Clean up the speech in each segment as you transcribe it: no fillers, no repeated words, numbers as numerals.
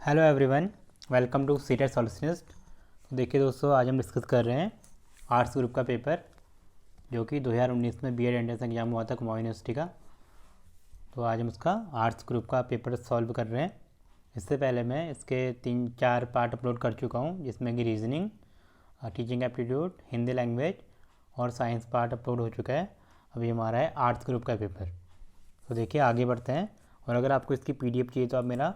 Hello everyone, welcome to CTET solutionist. तो देखिए दोस्तों, आज हम डिस्कस कर रहे हैं आर्ट्स ग्रुप का पेपर जो कि 2019 में बीएड एंट्रेंस एग्जाम हुआ था कुमाऊं यूनिवर्सिटी का। तो आज हम उसका आर्ट्स ग्रुप का पेपर सॉल्व कर रहे हैं। इससे पहले मैं इसके 3-4 पार्ट अपलोड कर चुका हूँ, जिसमें कि reasoning, teaching aptitude, Hindi language और साइंस पार्ट अपलोड हो चुका है। अभी हमारा है आर्ट्स ग्रुप का पेपर। तो देखिए आगे बढ़ते हैं। और अगर आपको इसकी पीडीएफ चाहिए तो आप मेरा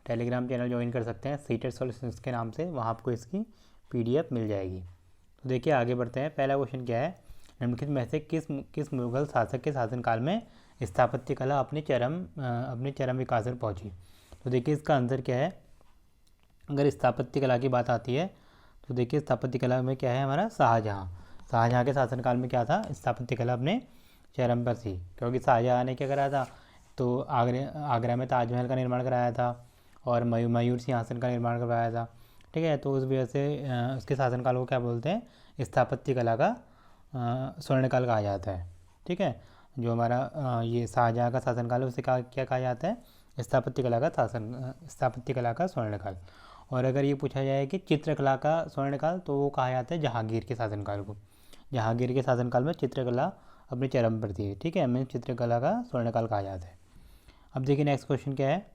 टेलीग्राम चैनल ज्वाइन कर सकते हैं सीटेट सॉल्यूशंस के नाम से, वहाँ आपको इसकी पीडीएफ मिल जाएगी। तो देखिए आगे बढ़ते हैं। पहला क्वेश्चन क्या है, निम्नलिखित में से किस मुगल शासक के शासनकाल में स्थापत्य कला अपने चरम विकास पर पहुंची। तो देखिए इसका आंसर क्या है। अगर स्थापत्य कला की बात आती है तो देखिए स्थापत्य कला में क्या है, हमारा शाहजहाँ के शासनकाल में क्या था, स्थापत्य कला अपने चरम पर थी। क्योंकि शाहजहाँ ने क्या करा था, तो आगरा में ताजमहल का निर्माण कराया था और मयूर सिंहासन का निर्माण करवाया था। ठीक है, तो उस वजह से उसके शासनकाल को क्या बोलते हैं, स्थापत्य कला का स्वर्णकाल कहा जाता है। ठीक है, जो हमारा ये शाहजहाँ का शासनकाल है उसे क्या कहा जाता है, स्थापत्य कला का स्वर्णकाल। और अगर ये पूछा जाए कि चित्रकला का स्वर्णकाल, तो वो कहा जाता है जहांगीर के शासनकाल को। जहांगीर के शासनकाल में चित्रकला अपने चरम पर थी। ठीक है, हमें चित्रकला का स्वर्णकाल कहा जाता है। अब देखिए नेक्स्ट क्वेश्चन क्या है,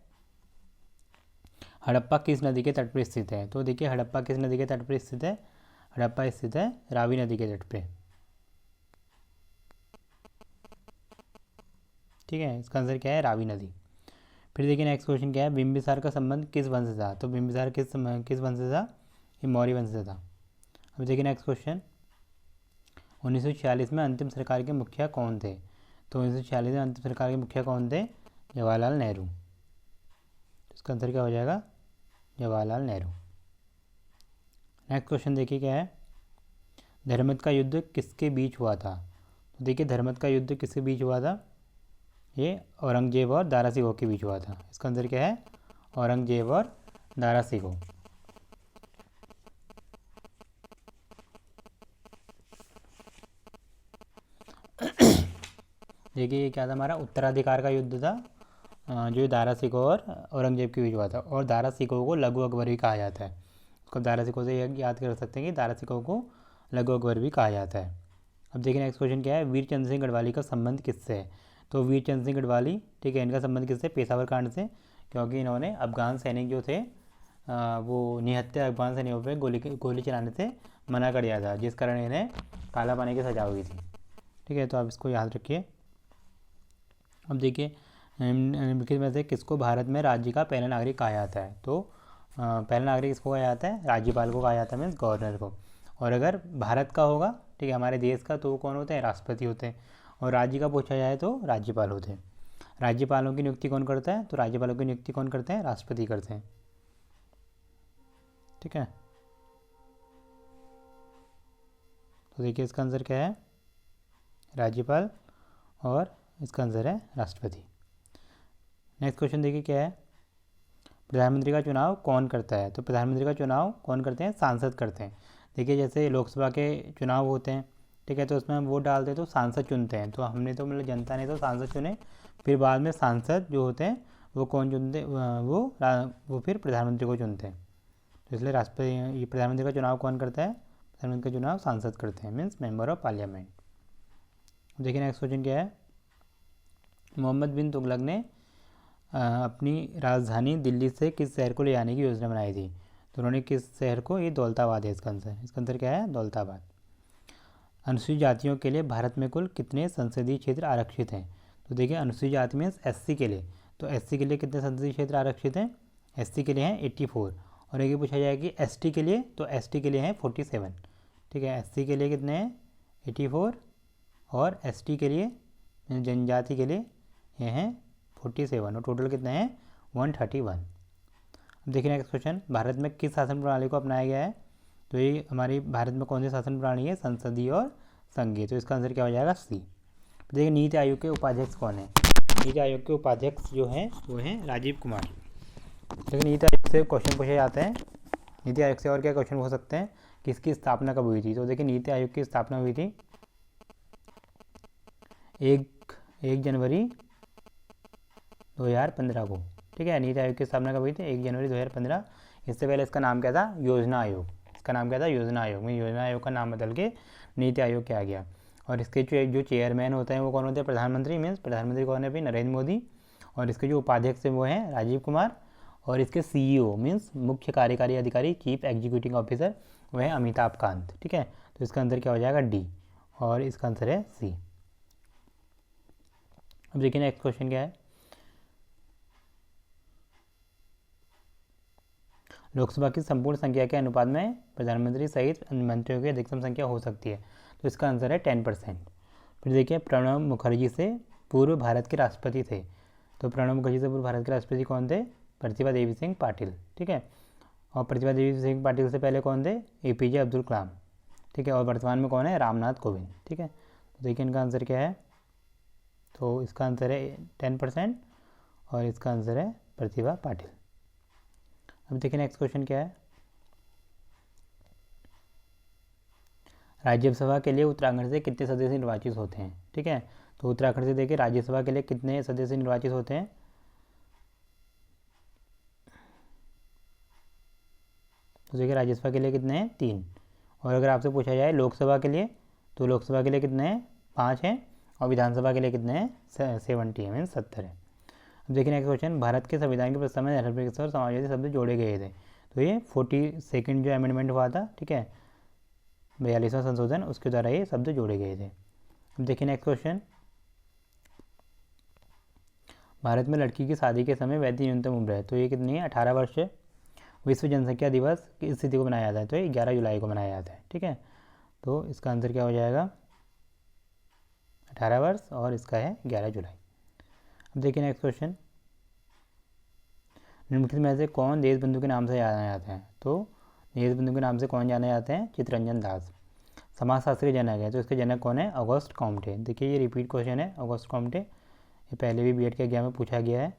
हड़प्पा किस नदी के तट पर स्थित है। तो देखिए हड़प्पा किस नदी के तट पर स्थित है, हड़प्पा स्थित है रावी नदी के तट पे। ठीक है, इसका आंसर क्या है, रावी नदी। फिर देखिए नेक्स्ट क्वेश्चन क्या है, बिंबिसार का संबंध किस वंश से था। तो बिंबिसार किस वंश से था, ये मौर्य वंश से था। अब देखिए नेक्स्ट क्वेश्चन, 1946 में अंतिम सरकार के मुखिया कौन थे। तो 1946 में अंतिम सरकार के मुखिया कौन थे, जवाहरलाल नेहरू। इसका आंसर क्या हो जाएगा, जवाहरलाल नेहरू। नेक्स्ट क्वेश्चन देखिए क्या है, धर्मत का युद्ध किसके बीच हुआ था। तो देखिए धर्मत का युद्ध किसके बीच हुआ था, ये औरंगजेब और दारा सिकोह के बीच हुआ था। इसका आंसर क्या है, औरंगजेब और दारा सिकोह। देखिए ये क्या था, हमारा उत्तराधिकार का युद्ध था, जो दारा सिकोह और औरंगजेब के बीच हुआ था। और दारा सिकोह को लघु अकबर भी कहा जाता है। उसको दारा सिकोह से याद कर सकते हैं कि दारा सिकोह को लघु अकबर भी कहा जाता है। अब देखिए नेक्स्ट क्वेश्चन क्या है, वीर चंद्र सिंह गढ़वाली का संबंध किससे है। तो वीर चंद्र सिंह गढ़वाली, ठीक है, इनका संबंध किससे, पेशावर कांड से। क्योंकि इन्होंने अफगान सैनिक जो थे वो निहत्थे अफगान सैनिकों पर गोली चलाने से मना कर दिया था, जिस कारण इन्हें काला पानी की सजा हुई थी। ठीक है, तो आप इसको याद रखिए। अब देखिए निम्नलिखित में से किसको भारत में राज्य का पहला नागरिक कहा जाता है। तो पहला नागरिक किसको कहा जाता है, राज्यपाल को कहा जाता है, मीन्स गवर्नर को। और अगर भारत का होगा, ठीक है, हमारे देश का, तो वो कौन होते हैं, राष्ट्रपति होते हैं। और राज्य का पूछा जाए तो राज्यपाल होते हैं। राज्यपालों की नियुक्ति कौन करता है, तो राज्यपालों की नियुक्ति कौन करते हैं, राष्ट्रपति करते हैं। ठीक है, तो देखिए इसका आंसर क्या है, राज्यपाल, और इसका आंसर है राष्ट्रपति। नेक्स्ट क्वेश्चन देखिए क्या है, प्रधानमंत्री का चुनाव कौन करता है। तो प्रधानमंत्री का चुनाव कौन करते हैं, सांसद करते हैं। देखिए जैसे लोकसभा के चुनाव होते हैं, ठीक है, तो उसमें हम वोट डालते हैं तो सांसद चुनते हैं। तो हमने तो मतलब जनता ने तो सांसद चुने, फिर बाद में सांसद जो होते हैं वो कौन चुनते, वो फिर प्रधानमंत्री को चुनते हैं। तो इसलिए राष्ट्रपति, ये प्रधानमंत्री का चुनाव कौन करता है, प्रधानमंत्री का चुनाव सांसद करते हैं, मीन्स मेंबर ऑफ पार्लियामेंट। देखिए नेक्स्ट क्वेश्चन क्या है, मोहम्मद बिन तुगलक ने अपनी राजधानी दिल्ली से किस शहर को ले जाने की योजना बनाई थी। तो उन्होंने किस शहर को, ये दौलताबाद है इसका आंसर क्या है, दौलताबाद। अनुसूचित जातियों के लिए भारत में कुल कितने संसदीय क्षेत्र आरक्षित हैं। तो देखिए अनुसूचित जाति में एससी के लिए, तो एससी के लिए कितने संसदीय क्षेत्र आरक्षित हैं, एससी के लिए हैं 84। और एक पूछा जाए कि एसटी के लिए, तो एसटी के लिए हैं 47। ठीक है, एससी के लिए कितने हैं 84, और एसटी के लिए जनजाति के लिए ये हैं 47, और टोटल कितने हैं 131। अब देखिए नेक्स्ट क्वेश्चन, भारत में किस शासन प्रणाली को अपनाया गया है। तो ये हमारी भारत में कौन सी शासन प्रणाली है, संसदीय और संघीय। तो इसका आंसर क्या हो जाएगा, सी। देखिए नीति आयोग के उपाध्यक्ष कौन है। नीति आयोग के उपाध्यक्ष जो हैं वो हैं राजीव कुमार। देखिए नीति आयोग से क्वेश्चन पूछे जाते हैं, नीति आयोग से और क्या क्वेश्चन हो सकते हैं, किसकी स्थापना कब हुई थी। तो देखिए नीति आयोग की स्थापना हुई थी 1 जनवरी 2015 को। ठीक है। नीति आयोग की स्थापना कब हुई थी? 1 जनवरी 2015। इससे पहले इसका नाम क्या था? योजना आयोग। इसका नाम क्या था? योजना आयोग। में योजना आयोग का नाम बदल के नीति आयोग किया गया। और इसके जो चेयरमैन होते हैं वो कौन होते हैं? प्रधानमंत्री। मीन्स प्रधानमंत्री कौन है अभी? नरेंद्र मोदी। और इसके जो उपाध्यक्ष हैं वो हैं राजीव कुमार। और इसके CEO मीन्स मुख्य कार्यकारी अधिकारी, चीफ एग्जीक्यूटिव ऑफिसर, वह है अमिताभ कांत। ठीक है, तो इसका आंसर क्या हो जाएगा? डी। और इसका आंसर है सी। अब देखिए नेक्स्ट क्वेश्चन क्या है। लोकसभा की संपूर्ण संख्या के अनुपात में प्रधानमंत्री सहित मंत्रियों की अधिकतम संख्या हो सकती है, तो इसका आंसर है 10%। फिर देखिए प्रणब मुखर्जी से पूर्व भारत के राष्ट्रपति थे, तो प्रणब मुखर्जी से पूर्व भारत के राष्ट्रपति कौन थे? प्रतिभा देवी सिंह पाटिल। ठीक है, और प्रतिभा देवी सिंह पाटिल से पहले कौन थे? APJ अब्दुल कलाम। ठीक है, और वर्तमान में कौन है? रामनाथ कोविंद। ठीक है, तो देखिए इनका आंसर क्या है, तो इसका आंसर है 10% और इसका आंसर है प्रतिभा पाटिल। अब देखिए नेक्स्ट क्वेश्चन क्या है। राज्यसभा के लिए उत्तराखंड से कितने सदस्य निर्वाचित होते हैं? ठीक है, तो उत्तराखंड से देखिए राज्यसभा के लिए कितने सदस्य निर्वाचित होते हैं? तो देखिए राज्यसभा के लिए कितने हैं? 3। और अगर आपसे पूछा जाए लोकसभा के लिए, तो लोकसभा के लिए कितने हैं? 5 हैं। और विधानसभा के लिए कितने हैं? 70 है, मीन 70 है। अब देखिए नेक्स्ट क्वेश्चन। भारत के संविधान के प्रस्ताव में धर्मनिरपेक्ष और समाजवादी शब्द जोड़े गए थे, तो ये 42nd जो अमेंडमेंट हुआ था, ठीक है, 42वां संशोधन, उसके द्वारा ये शब्द जोड़े गए थे। अब देखिए नेक्स्ट क्वेश्चन। भारत में लड़की की शादी के समय वैध न्यूनतम उम्र है, तो ये कितनी है? 18 वर्ष है। विश्व जनसंख्या दिवस किस तिथि को मनाया जाता है? तो ये 11 जुलाई को मनाया जाता है। ठीक है, तो इसका आंसर क्या हो जाएगा? 18 वर्ष और इसका है 11 जुलाई। अब देखिए नेक्स्ट क्वेश्चन। निम्नलिखित में से कौन देशबंधु के नाम से जाना जाता है? तो देशबंधु के नाम से कौन जाने जाते हैं? चित्तरंजन दास। समाजशास्त्री जनक है, तो इसके जनक कौन है? August Comte. देखिए ये रिपीट क्वेश्चन है, ऑगस्ट कॉम्टे। ये पहले भी B.Ed के एग्जाम में पूछा गया है,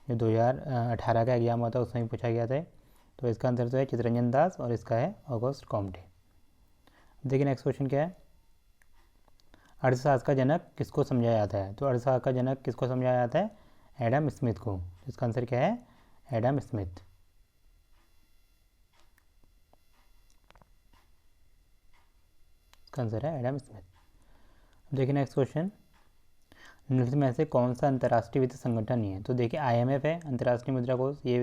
जो 2018 का एग्जाम हुआ था उसमें भी पूछा गया था। तो इसका आंसर तो है चित्तरंजन दास और इसका है ऑगस्ट कॉम्टे। देखिए नेक्स्ट क्वेश्चन क्या है। अर्थशास्त्र का जनक किसको समझा जाता है? तो अर्थशास्त्र का जनक किसको समझा जाता है? एडम स्मिथ को। इसका आंसर क्या है? Adam Smith. इसका आंसर है एडम स्मिथ। देखिए नेक्स्ट क्वेश्चन। निम्नलिखित में से कौन सा अंतर्राष्ट्रीय वित्त संगठन नहीं है? तो देखिए IMF है, अंतर्राष्ट्रीय मुद्रा कोष, ये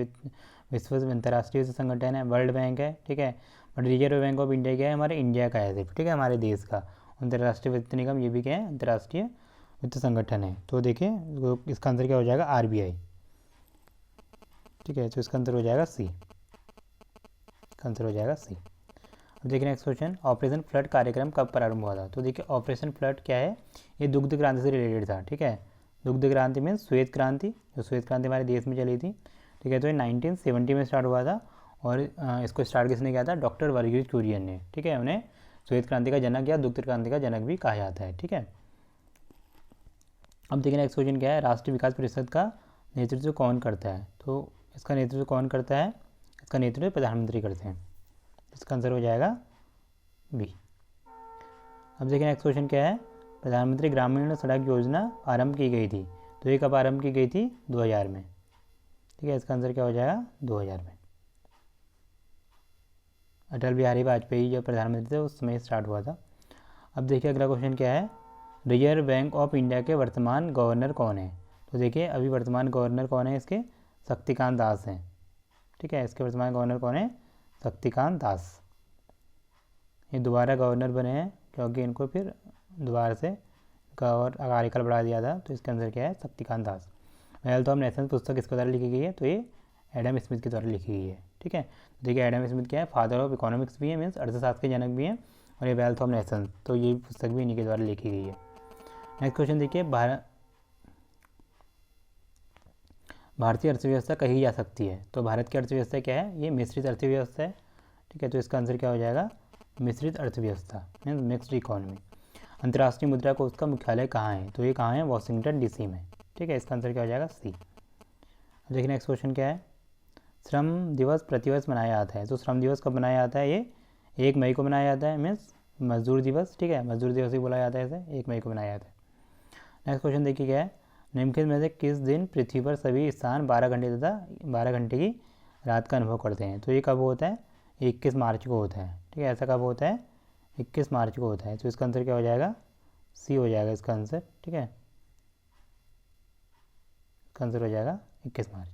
विश्व अंतर्राष्ट्रीय वित्त संगठन है। वर्ल्ड बैंक है, ठीक है, but reserve bank of India क्या है? हमारे इंडिया का है सिर्फ, ठीक है, हमारे देश का। अंतर्राष्ट्रीय वित्त निगम, ये भी क्या है? अंतर्राष्ट्रीय वित्त संगठन है। तो देखिए इसका आंसर क्या हो जाएगा? RBI। ठीक है, तो इसका आंसर हो जाएगा C। इसका आंसर हो जाएगा C। अब देखिए नेक्स्ट क्वेश्चन। ऑपरेशन फ्लड कार्यक्रम कब प्रारंभ हुआ था? तो देखिए ऑपरेशन फ्लड क्या है? ये दुग्ध क्रांति से रिलेटेड था। ठीक है, दुग्ध क्रांति में श्वेत क्रांति, जो श्वेत क्रांति हमारे देश में चली थी। ठीक है, तो ये 1970 में स्टार्ट हुआ था और इसको स्टार्ट किसने किया था? डॉक्टर वर्गीज कुरियन ने। ठीक है, उन्हें श्वेत क्रांति का जनक या दुग्ध क्रांति का जनक भी कहा जाता है। ठीक है, अब देखिए नेक्स्ट क्वेश्चन क्या है। राष्ट्रीय विकास परिषद का नेतृत्व कौन करता है? तो इसका नेतृत्व कौन करता है? इसका नेतृत्व प्रधानमंत्री करते हैं। इसका आंसर हो जाएगा B। अब देखिए नेक्स्ट क्वेश्चन क्या है। प्रधानमंत्री ग्रामीण सड़क योजना आरंभ की गई थी, तो ये कब आरंभ की गई थी? 2000 में। ठीक है, इसका आंसर क्या हो जाएगा? 2000 में। अटल बिहारी वाजपेयी जो प्रधानमंत्री थे उस समय स्टार्ट हुआ था। अब देखिए अगला क्वेश्चन क्या है। रिजर्व बैंक ऑफ इंडिया के वर्तमान गवर्नर कौन है? तो देखिए अभी वर्तमान गवर्नर कौन है इसके? शक्तिकांत दास हैं। ठीक है, इसके वर्तमान गवर्नर कौन है? शक्तिकांत दास। ये दोबारा गवर्नर बने हैं क्योंकि इनको फिर दोबारा से कार्यकाल बढ़ा दिया था, तो इसका आंसर क्या है? Shaktikanta Das. Wealth of Nations पुस्तक किसके द्वारा लिखी गई है? तो ये एडम स्मिथ के द्वारा लिखी गई है। ठीक है, देखिए एडम स्मिथ क्या है? फादर ऑफ इकोनॉमिक्स भी है, मीन्स अर्थशास्त्र के जनक भी हैं, और ये वेल्थ ऑफ नेशंस, तो ये पुस्तक भी इन्हीं के द्वारा लिखी गई है। नेक्स्ट क्वेश्चन देखिए। भारतीय अर्थव्यवस्था कही जा सकती है, तो भारत की अर्थव्यवस्था क्या है? ये मिश्रित अर्थव्यवस्था है। ठीक है, तो इसका आंसर क्या हो जाएगा? मिश्रित अर्थव्यवस्था, मीन्स मिक्स्ड इकोनॉमी। अंतर्राष्ट्रीय मुद्रा कोष का मुख्यालय कहाँ है? तो ये कहाँ है? वॉशिंगटन DC में। ठीक है, इसका आंसर क्या हो जाएगा? C। देखिए नेक्स्ट क्वेश्चन क्या है। श्रम दिवस प्रतिवर्ष मनाया जाता है, तो श्रम दिवस कब मनाया जाता है? ये 1 मई को मनाया जाता है, मीन्स मजदूर दिवस। ठीक है, मजदूर दिवस ही बोला जाता है इसे, 1 मई को मनाया जाता है। नेक्स्ट क्वेश्चन देखिए क्या है। निम्नलिखित में से किस दिन पृथ्वी पर सभी स्थान 12 घंटे तथा 12 घंटे की रात का अनुभव करते हैं? तो ये कब होता है? 21 मार्च को होता है। ठीक है, ऐसा कब होता है? 21 मार्च को होता है। तो इसका आंसर क्या हो जाएगा? सी हो जाएगा इसका आंसर। ठीक है, इसका आंसर हो जाएगा 21 मार्च।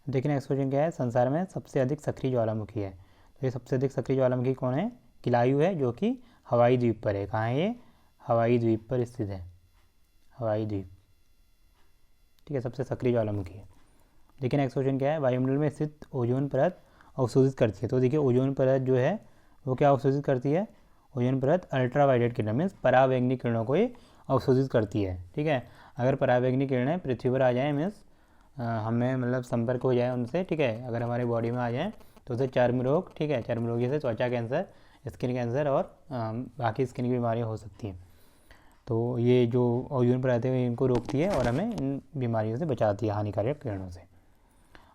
देखिए नेक्स्ट क्वेश्चन क्या है, संसार में सबसे अधिक सक्रिय ज्वालामुखी है। तो ये सबसे अधिक सक्रिय ज्वालामुखी कौन है? किलायु है, जो कि हवाई द्वीप पर है। कहाँ है ये? हवाई द्वीप पर स्थित है, हवाई द्वीप। ठीक है, सबसे सक्रिय ज्वालामुखी है। देखिए नेक्स्ट क्वेश्चन क्या है, वायुमंडल में स्थित ओजोन परत अवशोषित करती है। तो देखिए ओजोन परत जो है वो क्या अवशोषित करती है? ओजोन परत अल्ट्रावायलेट किरण मीन्स परावैंगनी किरणों को ये अवशोषित करती है। ठीक है, अगर परावैंगनी किरणें पृथ्वी पर आ जाए मीन्स हमें मतलब संपर्क हो जाए उनसे, ठीक है, अगर हमारी बॉडी में आ जाए तो उसे चर्म रोग, ठीक है, चर्म रोग जैसे त्वचा कैंसर, स्किन कैंसर और बाकी स्किन की बीमारियाँ हो सकती हैं। तो ये जो ओजोन परत है इनको रोकती है और हमें इन बीमारियों से बचाती है, हानिकारक किरणों से।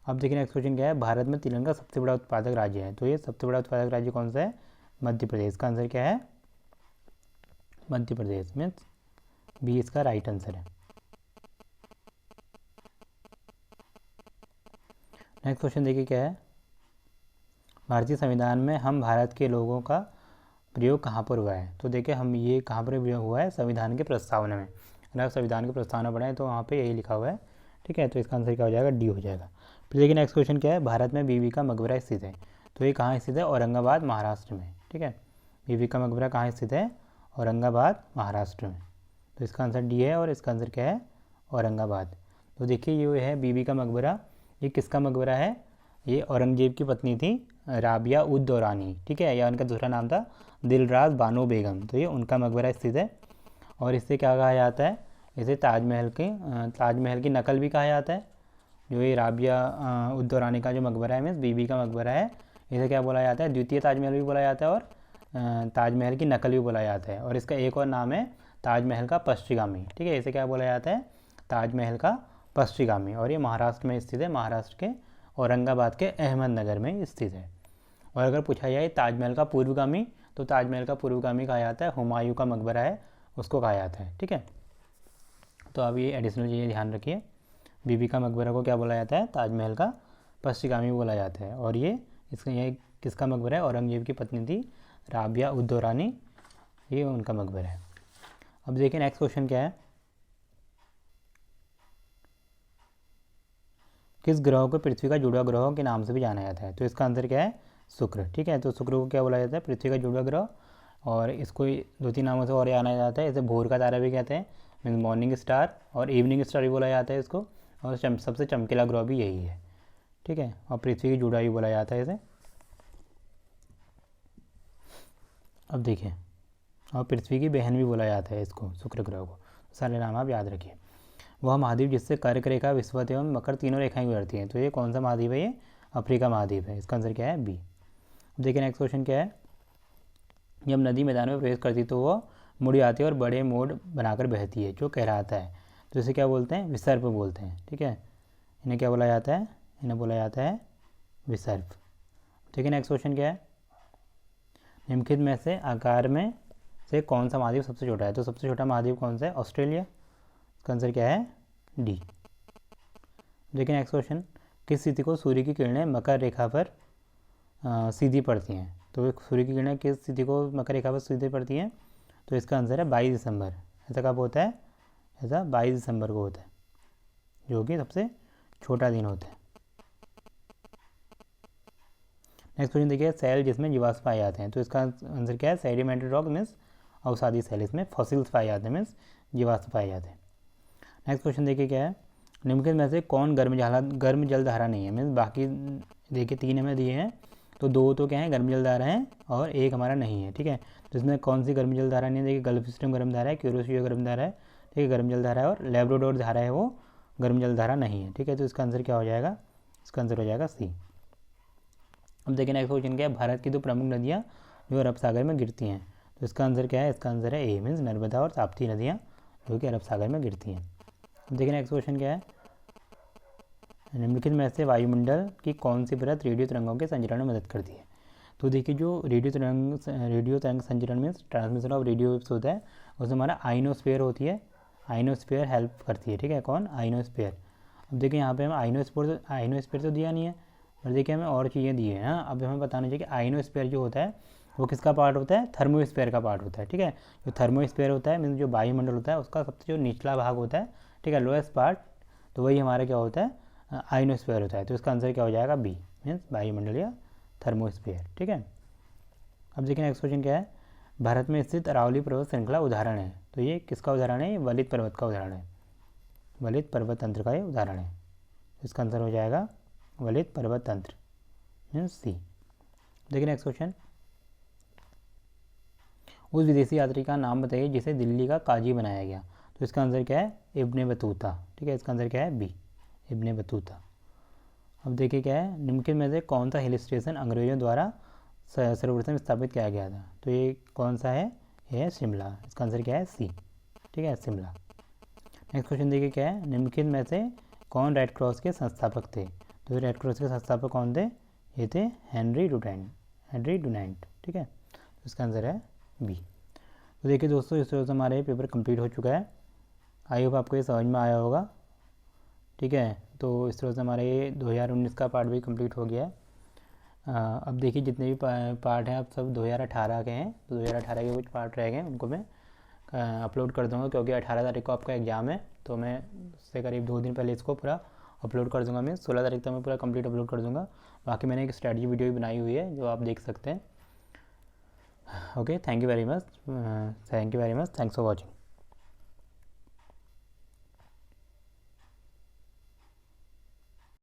अब देखिए नेक्स्ट क्वेश्चन क्या है, भारत में तिलहन का सबसे बड़ा उत्पादक राज्य है। तो ये सबसे बड़ा उत्पादक राज्य कौन सा है? मध्य प्रदेश। का आंसर क्या है? मध्य प्रदेश मीन्स बी इसका राइट आंसर है। नेक्स्ट क्वेश्चन देखिए क्या है, भारतीय संविधान में हम भारत के लोगों का प्रयोग कहाँ पर हुआ है? तो देखिए हम ये कहाँ पर प्रयोग हुआ है? संविधान के प्रस्तावना में। अगर आप संविधान की प्रस्तावना पढ़ें तो वहाँ पे यही लिखा हुआ है। ठीक है, तो इसका आंसर क्या हो जाएगा? डी हो जाएगा। फिर देखिए नेक्स्ट क्वेश्चन क्या है, भारत में बीबी का मकबरा स्थित है। तो ये कहाँ स्थित है? औरंगाबाद महाराष्ट्र में। ठीक है, बीबी का मकबरा कहाँ स्थित है? औरंगाबाद महाराष्ट्र में। तो इसका आंसर डी है और इसका आंसर क्या है? औरंगाबाद। तो देखिए ये है बीबी का मकबरा, ये किसका मकबरा है? ये औरंगजेब की पत्नी थी राबिया उद दौरानी। ठीक है, या उनका दूसरा नाम था दिलराज बानो बेगम। तो ये उनका मकबरा स्थित है और इससे क्या कहा जाता है? इसे ताजमहल की नकल भी कहा जाता है। जो ये राबिया उद दौरानी का जो मकबरा है मीन्स बीबी का मकबरा है, इसे क्या बोला जाता है? द्वितीय ताजमहल भी बोला जाता है और ताजमहल की नकल भी बोला जाता है। और इसका एक और नाम है ताजमहल का पश्चिगामी। ठीक है, इसे क्या बोला जाता है? ताजमहल का पश्चिगामी। और ये महाराष्ट्र में स्थित है, महाराष्ट्र के औरंगाबाद के अहमदनगर में स्थित है। और अगर पूछा जाए ताजमहल का पूर्वगामी, तो ताजमहल का पूर्वगामी कहा जाता है हुमायूं का मकबरा है, उसको कहा जाता है। ठीक है, तो अब ये एडिशनल चीज़ें ध्यान रखिए, बीबी का मकबरा को क्या बोला जाता है? ताजमहल का पश्चिगामी बोला जाता है। और ये किसका मकबरा है? औरंगजेब की पत्नी थी राबिया उद दौरानी, ये उनका मकबरा है। अब देखिए नेक्स्ट क्वेश्चन क्या है, किस ग्रह को पृथ्वी का जुड़वा ग्रह के नाम से भी जाना जाता है? तो इसका आंसर क्या है? शुक्र। ठीक है, तो शुक्र को क्या बोला जाता है? पृथ्वी का जुड़वा ग्रह। और इसको 2-3 नामों से और जाना जाता है, इसे भोर का तारा भी कहते हैं मीन्स मॉर्निंग स्टार, और इवनिंग स्टार भी बोला जाता है इसको, और सबसे चमकीला ग्रह भी यही है। ठीक है, और पृथ्वी की जुड़वा भी बोला जाता है इसे। अब देखिए, और पृथ्वी की बहन भी बोला जाता है इसको, शुक्र ग्रह को। सारे नाम आप याद रखिए। वह महाद्वीप जिससे कर्क रेखा, विषुवत एवं मकर तीनों रेखाएं गुजरती हैं। तो ये कौन सा महाद्वीप है? ये अफ्रीका महाद्वीप है। इसका आंसर क्या है? बी। देखिए नेक्स्ट क्वेश्चन क्या है, जब नदी मैदान में प्रवेश करती तो वह मुड़ी आती है और बड़े मोड़ बनाकर बहती है, जो कहलाता है। तो इसे क्या बोलते हैं? विसर्प बोलते हैं। ठीक है, इन्हें क्या बोला जाता है? इन्हें बोला जाता है विसर्प। ठीक है, नेक्स्ट क्वेश्चन क्या है, निम्नलिखित में से आकार में से कौन सा महाद्वीप सबसे छोटा है? तो सबसे छोटा महाद्वीप कौन सा है? ऑस्ट्रेलिया। इसका आंसर क्या है? डी। देखिए नेक्स्ट क्वेश्चन, किस तिथि को सूर्य की किरणें मकर रेखा पर सीधी पड़ती हैं? तो सूर्य की किरणें किस तिथि को मकर रेखा पर सीधी पड़ती हैं? तो इसका आंसर है 22 दिसंबर। ऐसा कब होता है? ऐसा 22 दिसंबर को होता है, जो कि सबसे छोटा दिन होता है। नेक्स्ट क्वेश्चन देखिए, सेल जिसमें जीवाश्म पाए जाते हैं। तो इसका आंसर क्या है? सेडिमेंट्री रॉक मीन्स अवसादी सेल, इसमें फॉसिल्स पाए जाते हैं मीन्स जीवाश्म पाए जाते हैं। नेक्स्ट क्वेश्चन देखिए क्या है, निम्नलिखित में से कौन गर्म जल धारा नहीं है? मीन्स बाकी देखिए 3 हमें दिए हैं, तो 2 तो क्या है? गर्म जल धारा है और 1 हमारा नहीं है। ठीक है, तो इसमें कौन सी गर्म जल धारा नहीं है? देखिए गल्फ स्ट्रीम गर्म धारा है, क्यूरोसियो गर्म धारा है, ठीक है, गर्म जल धारा है, और लैब्राडोर धारा है वो गर्म जल धारा नहीं है। ठीक है, तो इसका आंसर क्या हो जाएगा? इसका आंसर हो जाएगा सी। अब देखिए नेक्स्ट क्वेश्चन क्या है, भारत की 2 प्रमुख नदियाँ जो अरब सागर में गिरती हैं। तो इसका आंसर क्या है? इसका आंसर है ए मीन्स नर्मदा और ताप्ती नदियाँ जो कि अरब सागर में गिरती हैं। अब देखिए नेक्स्ट क्वेश्चन क्या है, निम्नलिखित में से वायुमंडल की कौन सी परत रेडियो तरंगों के संचरण में मदद करती है? तो देखिए जो रेडियो तरंग संचरण means transmission of radio waves होता है, उसमें हमारा आइनोस्फीयर होती है, आइनोस्फीयर हेल्प करती है, ठीक है। कौन? आइनोस्फीयर। अब देखिए यहाँ पे हमें आइनोस्फीयर तो दिया नहीं है, पर देखिए हमें और चीज़ें दी है ना। अब हमें बताना चाहिए कि आइनोस्फीयर जो होता है वो किसका पार्ट होता है? थर्मोस्फीयर का पार्ट होता है, ठीक है। जो थर्मोस्फीयर होता है मीन्स जो वायुमंडल होता है उसका सबसे जो निचला भाग होता है, ठीक है, लोएस्ट पार्ट, तो वही हमारा क्या होता है? आइनोस्फीयर होता है। तो इसका आंसर क्या हो जाएगा? बी, मीन्स वायुमंडल या थर्मोस्फीयर, ठीक है। अब देखिए नेक्स्ट क्वेश्चन क्या है, भारत में स्थित अरावली पर्वत श्रृंखला उदाहरण है। तो ये किसका उदाहरण है? ये वलित पर्वत का उदाहरण है, वलित पर्वत तंत्र का ये उदाहरण है। इसका आंसर हो जाएगा वलित पर्वत तंत्र, मीन्स सी। देखिए नेक्स्ट क्वेश्चन, उस विदेशी यात्री का नाम बताइए जिसे दिल्ली का काजी बनाया गया। तो इसका आंसर क्या है? इब्ने बतूता, ठीक है। इसका आंसर क्या है? B, Ibn Battuta. अब देखिए क्या है, निम्नलिखित में से कौन सा हिल स्टेशन अंग्रेजों द्वारा सर्वप्रथम स्थापित किया गया था। तो ये कौन सा है? ये है शिमला। इसका आंसर क्या है? सी, ठीक है, शिमला। नेक्स्ट क्वेश्चन देखिए क्या है, निम्नलिखित में से कौन रेड क्रॉस के संस्थापक थे। तो रेड क्रॉस के संस्थापक कौन थे? ये थे हेनरी डुनांट, ठीक है। तो इसका आंसर है बी। तो देखिए दोस्तों, इस तरह से हमारे पेपर कंप्लीट हो चुका है। आई होप आपको ये समझ में आया होगा, ठीक है। तो इस तरह से हमारे ये 2019 का पार्ट भी कंप्लीट हो गया है। अब देखिए जितने भी पार्ट हैं अब सब 2018 के हैं। तो 2018 के कुछ पार्ट रह गए उनको मैं अपलोड कर दूंगा, क्योंकि 18 तारीख को आपका एग्ज़ाम है। तो मैं उससे करीब 2 दिन पहले इसको पूरा अपलोड कर दूंगा। मैं 16 तारीख तक मैं पूरा कंप्लीट अपलोड कर दूंगा। बाकी मैंने एक स्ट्रेटजी वीडियो भी बनाई हुई है जो आप देख सकते हैं। Okay, thank you very much, thanks for watching.